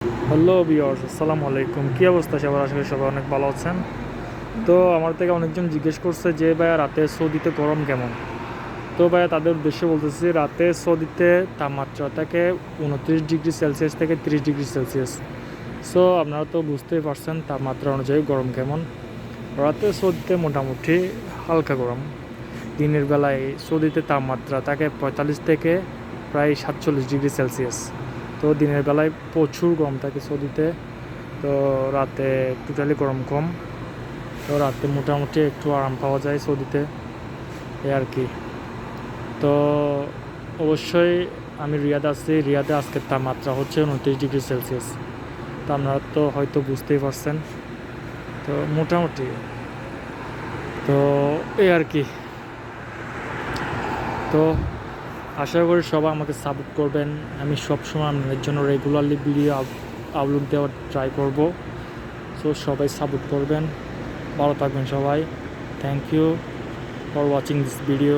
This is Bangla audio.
হ্যালো ভিউয়ার্স, আসসালামু আলাইকুম। কী অবস্থা সবার? আশা করি সবাই অনেক ভালো আছেন। তো আমার থেকে অনেকজন জিজ্ঞেস করছে যে ভাইয়া রাতে সৌদিতে গরম কেমন। তো ভাইয়া তাদের উদ্দেশ্যে বলতেছি, রাতে সৌদিতে তাপমাত্রা থাকে 29 ডিগ্রি সেলসিয়াস থেকে 30 ডিগ্রি সেলসিয়াস। সো আপনারা তো বুঝতেই পারছেন তাপমাত্রা অনুযায়ী গরম কেমন। রাতে সৌদিতে মোটামুটি হালকা গরম। দিনের বেলায় সৌদিতে তাপমাত্রা থাকে 45 থেকে প্রায় 47 ডিগ্রি সেলসিয়াস। তো দিনের বেলায় প্রচুর গরম থাকে সৌদিতে। তো রাতে টোটালি গরম কম। তো রাতে মোটামুটি একটু আরাম পাওয়া যায় সৌদিতে, এই আর কি। তো অবশ্যই আমি রিয়াদে আছি। রিয়াদে আজকের তাপমাত্রা হচ্ছে 29 ডিগ্রি সেলসিয়াস। তো আপনারা তো হয়তো বুঝতেই পারছেন। তো মোটামুটি তো এই আর কি। তো আশা করি সবাই আমাকে সাপোর্ট করবেন। আমি সবসময় আপনাদের জন্য রেগুলারলি ভিডিও আপলোড দেওয়ার ট্রাই করব। সো সবাই সাপোর্ট করবেন। ভালো থাকবেন সবাই। Thank you for watching this video.